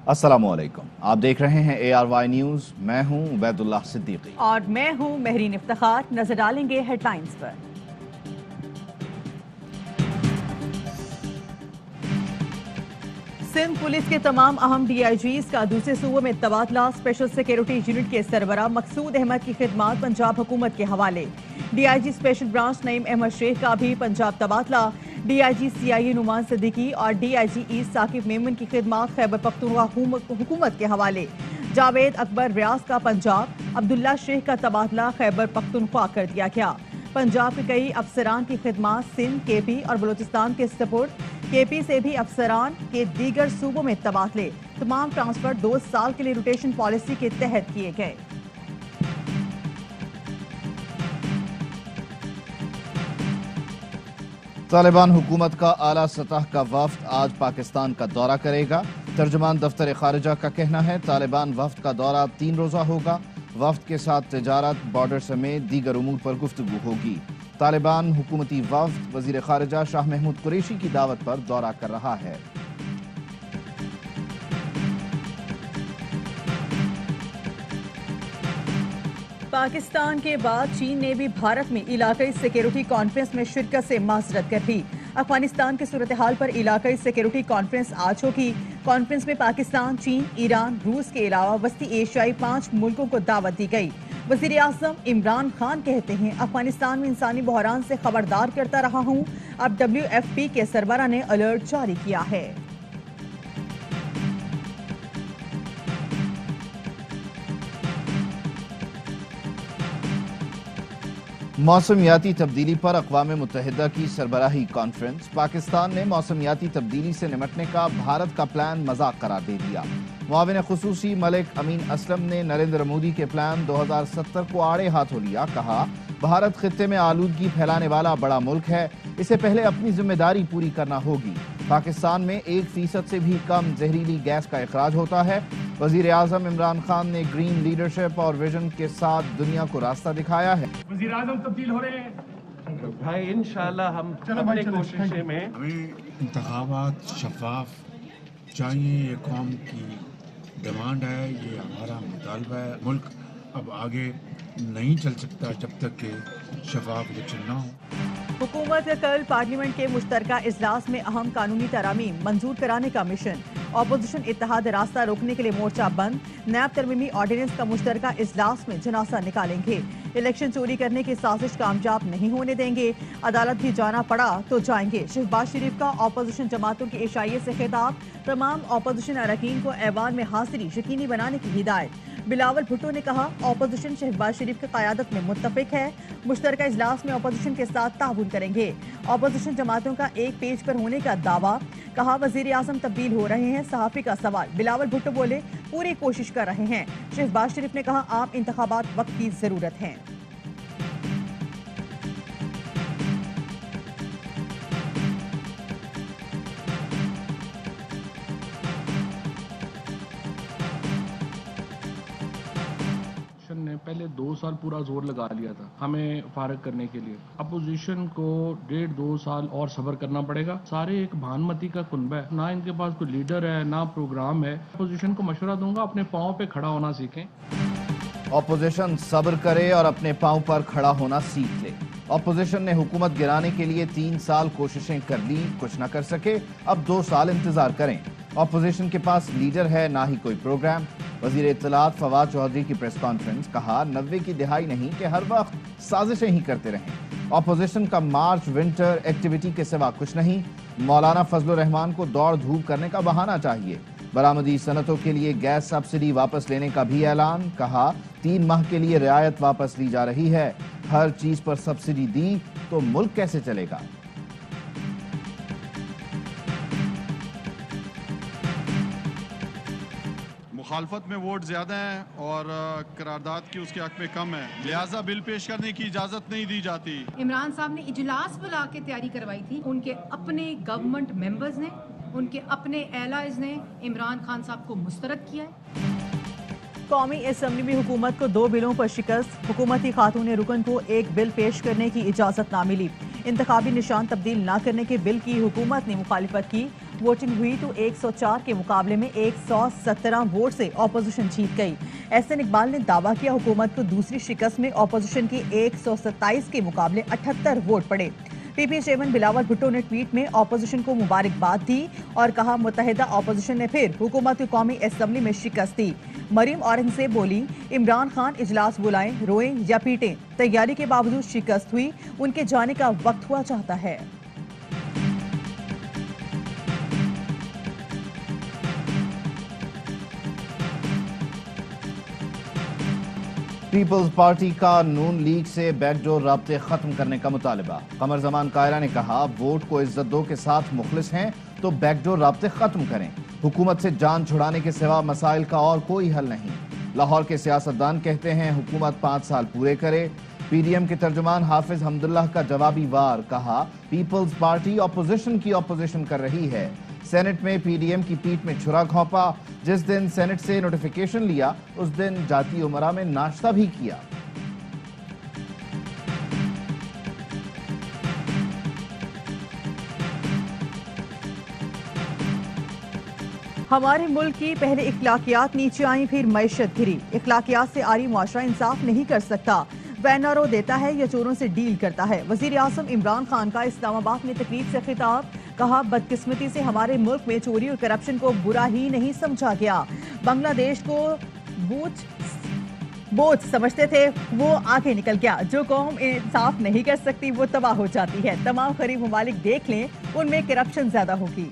अस्सलामुअलैकुम, आप देख रहे हैं ARY न्यूज़। मैं हूं उबैदुल्लाह सिद्दीकी और मैं हूं महरीन इफ्तिखार। नजर डालेंगे हेडलाइंस पर। सिंध पुलिस के तमाम अहम DIGs का दूसरे सूबों में तबादला। स्पेशल सिक्योरिटी यूनिट के सरबराह मकसूद अहमद की खिदमात पंजाब हुकूमत के हवाले। DIG special branch Naeem Ahmed Sheikh का भी पंजाब तबादला। DIG CIA नुमान सिद्दीकी और DIG ईस्ट साकिब मेमन की खिदमात खैबर पख्तूनख्वा हुकूमत के हवाले। जावेद अकबर रियाज का पंजाब, अब्दुल्ला शेख का तबादला खैबर पख्तूनख्वा कर दिया गया। पंजाब के कई अफसरान की खिदमात सिंध, KP और बलूचिस्तान के सपोर्ट। KP से भी अफसरान के दीगर सूबों में तबादले। तमाम ट्रांसफर 2 साल के लिए रोटेशन पॉलिसी के तहत किए गए। तालिबान हुकूमत का आला सतह का वफ्द आज पाकिस्तान का दौरा करेगा। तर्जुमान दफ्तर खारिजा का कहना है तालिबान वफ्द का दौरा 3 रोज़ा होगा। वफ्द के साथ तिजारत, बॉर्डर समेत दीगर उमूर पर गुफ्तगू होगी। तालिबान हुकूमती वफ्द वज़ीर खारिजा शाह महमूद कुरैशी की दावत पर दौरा कर रहा है। पाकिस्तान के बाद चीन ने भी भारत में इलाकाई सिक्योरिटी कॉन्फ्रेंस में शिरकत से माजरत कर दी। अफगानिस्तान की सूरत हाल पर इलाकाई सिक्योरिटी कॉन्फ्रेंस आज होगी। कॉन्फ्रेंस में पाकिस्तान, चीन, ईरान, रूस के अलावा वस्ती एशियाई 5 मुल्कों को दावत दी गई। वज़ीर आज़म इमरान खान कहते हैं अफगानिस्तान में इंसानी बहरान से खबरदार करता रहा हूँ। अब WFP के सरबराह ने अलर्ट जारी किया है। मौसमियाती तब्दीली पर अक़वाम मुत्तहिदा की सरबराही कॉन्फ्रेंस। पाकिस्तान ने मौसमियाती तब्दीली से निपटने का भारत का प्लान मजाक करार दे दिया। मुआविन खुसूसी मलिक अमीन असलम ने नरेंद्र मोदी के प्लान 2070 को आड़े हाथों लिया। कहा भारत खित्ते में आलूदगी फैलाने वाला बड़ा मुल्क है, इसे पहले अपनी जिम्मेदारी पूरी करना होगी। पाकिस्तान में 1% से भी कम जहरीली गैस का इखराज होता है। वजीर आजम इमरान खान ने ग्रीन लीडरशिप और विजन के साथ दुनिया को रास्ता दिखाया है। वजीर आजम तब्दील हो रहे हैं भाई, इंशाल्लाह हम अपनी कोशिशें में हमें इंतखाबात शफाफ चाहिए। ये कौम की डिमांड है, ये हमारा मुतालबा है। मुल्क अब आगे नहीं चल सकता जब तक कि शफाफ इलेक्शन ना हो। हुकूमत का कल पार्लियामेंट के मुश्तरका इजलास में अहम कानूनी तरामीम मंजूर कराने का मिशन। अपोजिशन इत्तेहाद रास्ता रोकने के लिए मोर्चा बंद। नैब तरमीमी ऑर्डिनेंस का मुश्तरका इजलास में जनासा निकालेंगे। इलेक्शन चोरी करने की साजिश कामयाब नहीं होने देंगे। अदालत भी जाना पड़ा तो जाएंगे। शहबाज शरीफ का अपोजिशन जमातों के इशाइये से खिताब। तमाम अपोजिशन अरकान को ऐवान में हाजिरी यकीनी बनाने की हिदायत। बिलावल भुट्टो ने कहा अपोजिशन शहबाज शरीफ की क़यादत में मुत्तफिक है। मुश्तरका इजलास में अपोजिशन के साथ ताउन करेंगे। अपोजिशन जमातों का एक पेज पर होने का दावा। कहा वजीर आजम तब्दील हो रहे हैं। सहाफ़ी का सवाल। बिलावल भुट्टो बोले पूरी कोशिश कर रहे हैं। शहबाज शरीफ ने कहा आम इंतखाबात वक्त की जरूरत है। ने पहले 2 साल पूरा जोर लगा लिया था हमें फारग करने के लिए। अपोजिशन को 1.5-2 साल और सब्र करना पड़ेगा। सारे एक भानमती का कुनबा है, ना इनके पास कोई लीडर है ना प्रोग्राम है। अपोजिशन को मशवरा दूंगा अपने पाँव पे खड़ा होना सीखें। अपोजिशन सब्र करे और अपने पांव पर खड़ा होना सीख ले। अपोजिशन ने हुकूमत गिराने के लिए 3 साल कोशिशें कर ली, कुछ न कर सके। अब 2 साल इंतजार करें। अपोजिशन के पास लीडर है ना ही कोई प्रोग्राम। वजीर इत्तलात फवाद चौधरी की प्रेस कॉन्फ्रेंस। कहा 90 की दिहाई नहीं कि हर वक्त साजिशें ही करते रहें। अपोजिशन का मार्च विंटर एक्टिविटी के सिवा कुछ नहीं। मौलाना फजलुर रहमान को दौड़ धूप करने का बहाना चाहिए। बरामदी सनतों के लिए गैस सब्सिडी वापस लेने का भी ऐलान। कहा 3 माह के लिए रियायत वापस ली जा रही है। हर चीज पर सब्सिडी दी तो मुल्क कैसे चलेगा। मुखालफत में वोट ज्यादा हैं और करारदाद की उसके हक में कम है, लिहाजा बिल पेश करने की इजाजत नहीं दी जाती। इमरान साहब ने इजलास बुला के तैयारी करवाई थी। उनके अपने गवर्नमेंट मेंबर्स ने, उनके अपने एलाइज ने इमरान खान साहब को मुस्तरद किया है। कौमी असम्बली में हुकूमत को 2 बिलों पर शिकस्त। हुकूमती खातून रुकन को एक बिल पेश करने की इजाजत ना मिली। इंतखाबी निशान तब्दील न करने के बिल की हुकूमत ने मुखालिफत की। वोटिंग हुई तो 104 के मुकाबले में 117 वोट से अपोजिशन जीत गई। एहसन इकबाल ने दावा किया हुकूमत को दूसरी शिकस्त में अपोजिशन की 127 के मुकाबले 78 वोट पड़े। पीपी चेयरमैन बिलावल भुट्टो ने ट्वीट में अपोजिशन को मुबारकबाद दी और कहा मुत्तहिदा अपोजिशन ने फिर हुकूमत को कौमी असम्बली में शिकस्त दी। मरीम औरंगजेब बोली, इमरान खान इजलास बुलाएं, रोएं या पीटें, तैयारी के बावजूद शिकस्त हुई, उनके जाने का वक्त हुआ चाहता है। पीपल्स पार्टी का नून लीग से बैकडोर राब्ते खत्म करने का मुतालबा। कमर जमान कायरा ने कहा, वोट को इज्जत दो के साथ मुखलिस हैं तो बैकडोर राब्ते खत्म करें। हुकूमत से जान छुड़ाने के सिवा मसाइल का और कोई हल नहीं। लाहौर के सियासतदान कहते हैं हुकूमत 5 साल पूरे करे। पीडीएम के तर्जुमान हाफिज हमदुल्लाह का जवाबी वार, कहा पीपल्स पार्टी अपोजिशन की अपोजिशन कर रही है। सेनेट में पीडीएम की पीठ में छुरा घोंपा। जिस दिन सेनेट से नोटिफिकेशन लिया उस दिन जाती उमरा में नाश्ता भी किया। हमारे मुल्क की पहले इखलाकियात नीचे आई, फिर मईशत गिरी। इखलाकियात से आरी मुआशरा इंसाफ नहीं कर सकता। वैनरो देता है या चोरों से डील करता है। वजीर आज़म इमरान खान का इस्लामाबाद में तकरीब से खिताब, कहा बदकिस्मती से हमारे मुल्क में चोरी और करप्शन को बुरा ही नहीं समझा गया। बांग्लादेश को बोझ समझते थे, वो आगे निकल गया। जो कौम इंसाफ नहीं कर सकती वो तबाह हो जाती है। तमाम गरीब ममालिक देख लें, उनमें करप्शन ज्यादा होगी।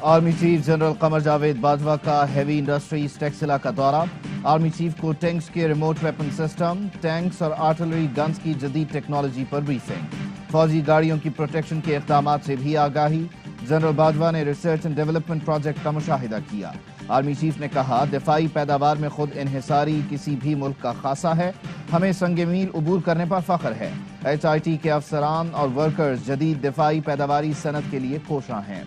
Army chief general Qamar Javed Bajwa का हेवी इंडस्ट्रीज टेक्सला का दौरा। आर्मी चीफ को टैंक्स के रिमोट वेपन सिस्टम, टैंक्स और आर्टिलरी गन्स की जदीद टेक्नोलॉजी पर ब्रीफिंग। फौजी गाड़ियों की प्रोटेक्शन के इक़दामात से भी आगाही। जनरल बाजवा ने रिसर्च एंड डेवलपमेंट प्रोजेक्ट का मुशाहिदा किया। आर्मी चीफ ने कहा, दिफाई पैदावार में खुद इन्हिसारी किसी भी मुल्क का खासा है। हमें संग मील उबूर करने पर फख्र है। HIT के अफसरान और वर्कर्स जदीद दिफाई पैदावारी सनत के लिए कोशां हैं।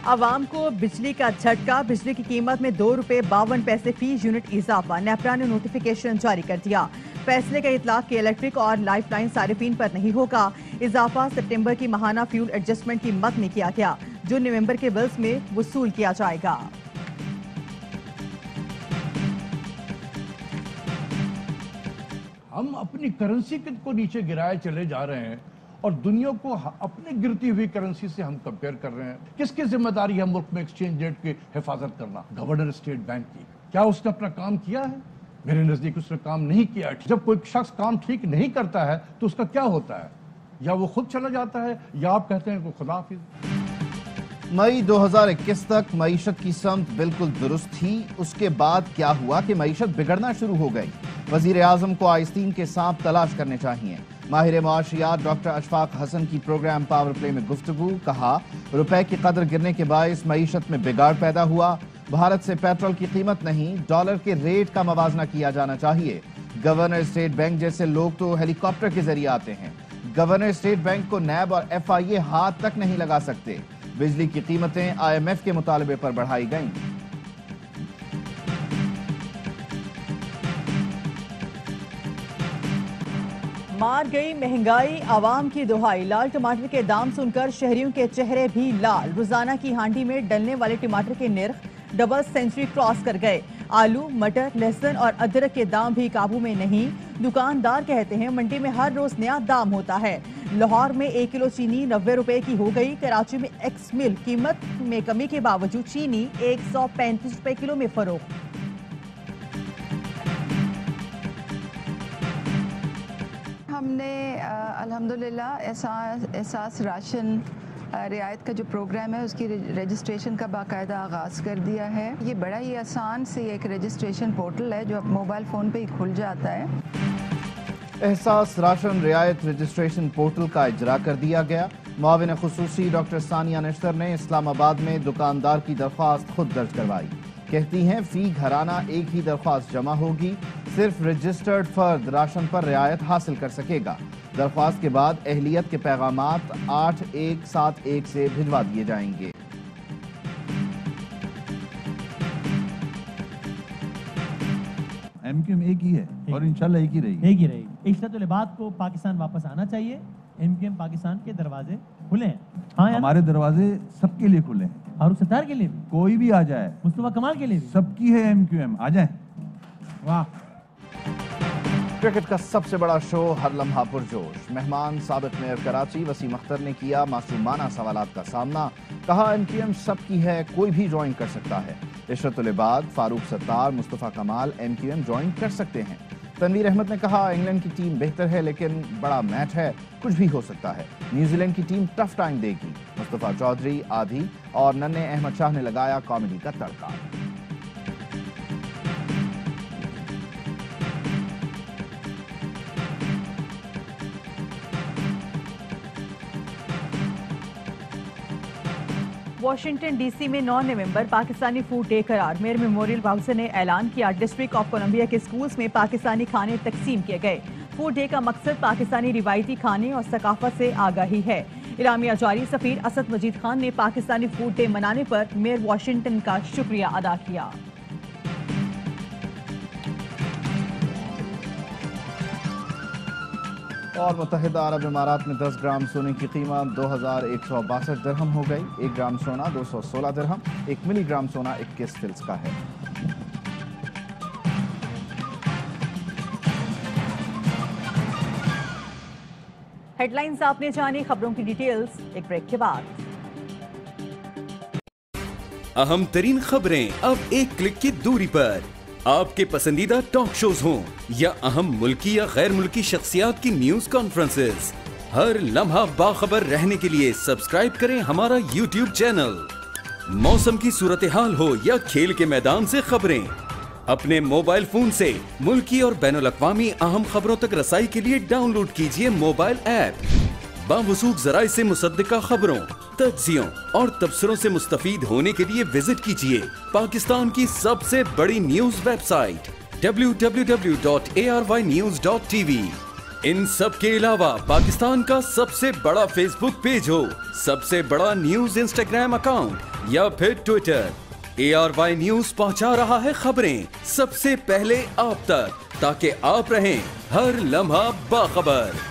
आवाम को बिजली का झटका। बिजली की कीमत में ₹2.52 फी यूनिट इजाफा। नेपरा ने नोटिफिकेशन जारी कर दिया। फैसले का इतलाक के इलेक्ट्रिक और लाइफ लाइन सारिफीन पर नहीं होगा। इजाफा सितंबर की माहाना फ्यूल एडजस्टमेंट की मद में किया गया, जो नवंबर के बिल्स में वसूल किया जाएगा। हम अपनी करेंसी को नीचे गिराए चले जा रहे हैं और दुनिया को अपने गिरती हुई करेंसी से हम कंपेयर कर रहे हैं। किसकी जिम्मेदारी है मुल्क में एक्सचेंज रेट की हिफाजत करना? गवर्नर स्टेट बैंक की। क्या उसने अपना काम किया है? मेरे नजदीक उसने काम नहीं किया। जब कोई शख्स काम ठीक नहीं करता है तो उसका क्या होता है? या वो खुद चला जाता है या आप कहते हैं कि खुदा हाफिज। मई 2021 तक मईशत की समत बिल्कुल दुरुस्त थी। उसके बाद क्या हुआ कि मईशत बिगड़ना शुरू हो गई। वजीर आजम को आइस्तीन के सांप तलाश करने चाहिए। माहिर मुआशियात डॉक्टर अशफाक हसन की प्रोग्राम पावर प्ले में गुफ्तगू, कहा रुपए की कदर गिरने के बायस मईशत में बिगाड़ पैदा हुआ। भारत से पेट्रोल की कीमत नहीं, डॉलर के रेट का मवाजना किया जाना चाहिए। गवर्नर स्टेट बैंक जैसे लोग तो हेलीकॉप्टर के जरिए आते हैं। गवर्नर स्टेट बैंक को नैब और FIA हाथ तक नहीं लगा सकते। बिजली की कीमतें IMF के मुतालबे पर बढ़ाई गईं। मार गई महंगाई, आवाम की दुहाई। लाल टमाटर के दाम सुनकर शहरियों के चेहरे भी लाल। रोजाना की हांडी में डलने वाले टमाटर के निर्ख डबल सेंचुरी क्रॉस कर गए। आलू, मटर, लहसुन और अदरक के दाम भी काबू में नहीं। दुकानदार कहते हैं मंडी में हर रोज नया दाम होता है। लाहौर में 1 किलो चीनी 90 रुपए की हो गई। कराची में एक्स मिल कीमत में कमी के बावजूद चीनी 135 रुपए किलो में फरोख्त। हमने अल्हम्दुलिल्लाह एहसास राशन रियायत का जो प्रोग्राम है उसकी रजिस्ट्रेशन का बाकायदा आगाज़ कर दिया है। ये बड़ा ही आसान से एक रजिस्ट्रेशन पोर्टल है जो अब मोबाइल फ़ोन पे ही खुल जाता है। एहसास राशन रियायत रजिस्ट्रेशन पोर्टल का इजरा कर दिया गया। मुआविन खुसूसी डॉक्टर सानिया नश्तर ने इस्लामाबाद में दुकानदार की दरख्वास्त खुद दर्ज करवाई। कहती हैं फी घराना एक ही दरख्वास्त जमा होगी, सिर्फ रजिस्टर्ड फर्द राशन पर रियायत हासिल कर सकेगा। दरख्वास्त के बाद अहलियत के पैगामात 8171 से भिजवा दिए जाएंगे। एमक्यूएम एक ही है और इंशाल्लाह एक ही रहेगी। इश्रत-उल-इबाद को पाकिस्तान वापस आना चाहिए। एमक्यूएम पाकिस्तान के दरवाजे खुले हैं। हाँ, हमारे दरवाजे सबके लिए खुले हैं। फारूक सत्तार के लिए भी, कोई भी आ जाए, मुस्तफा कमाल के लिए भी, सबकी है एमक्यूएम, आ जाए। वाह। क्रिकेट का सबसे बड़ा शो हर लम्हा पुरजोश। मेहमान साबिक मेयर कराची वसीम अख्तर ने किया मासूमाना सवालात का सामना। कहा एमक्यूएम सबकी है, कोई भी ज्वाइन कर सकता है। इशरत-उल-इबाद, फारूक सत्तार, मुस्तफा कमाल एमक्यूएम ज्वाइन कर सकते हैं। तनवीर अहमद ने कहा इंग्लैंड की टीम बेहतर है लेकिन बड़ा मैच है, कुछ भी हो सकता है। न्यूजीलैंड की टीम टफ टाइम देगी। मुस्तफा चौधरी, आधी और नन्हे अहमद शाह ने लगाया कॉमेडी का तड़का। वाशिंगटन डीसी में 9 नवंबर पाकिस्तानी फूड डे करार। मेयर मेमोरियल बाउंसर ने ऐलान किया डिस्ट्रिक्ट ऑफ कोलंबिया के स्कूल्स में पाकिस्तानी खाने तकसीम किए गए। फूड डे का मकसद पाकिस्तानी रिवायती खाने और सकाफत से आगाही है। इलामिया जारी सफीर असद मजीद खान ने पाकिस्तानी फूड डे मनाने पर मेयर वाशिंगटन का शुक्रिया अदा किया। और मुत्तहिदा अरब इमारात में 10 ग्राम सोने की कीमत 2162 दिरहम हो गई। 1 ग्राम सोना 216 दिरहम, 1 मिलीग्राम सोना 21 फिल्स का है। हेडलाइंस आपने जानी, खबरों की डिटेल्स एक ब्रेक के बाद। अहम तरीन खबरें अब एक क्लिक की दूरी पर। आपके पसंदीदा टॉक शोज हों या अहम मुल्की या गैर मुल्की शख्सियात की न्यूज कॉन्फ्रेंसेस, हर लम्हा बाखबर रहने के लिए सब्सक्राइब करें हमारा YouTube चैनल। मौसम की सूरत हाल हो या खेल के मैदान से खबरें, अपने मोबाइल फोन से मुल्की और बैनुल-अक़वामी अहम खबरों तक रसाई के लिए डाउनलोड कीजिए मोबाइल ऐप। बावसूख ज़राए से मुसद्दिका खबरों, तज्ज़ियों और तबसरों से मुस्तफीद होने के लिए विजिट कीजिए पाकिस्तान की सबसे बड़ी न्यूज वेबसाइट www.arYnews.tv। इन सब के अलावा पाकिस्तान का सबसे बड़ा फेसबुक पेज हो, सबसे बड़ा न्यूज इंस्टाग्राम अकाउंट या फिर ट्विटर, ARY न्यूज पहुंचा रहा है खबरें सबसे पहले आप तक, ताकि आप रहें हर लम्हा बाखबर।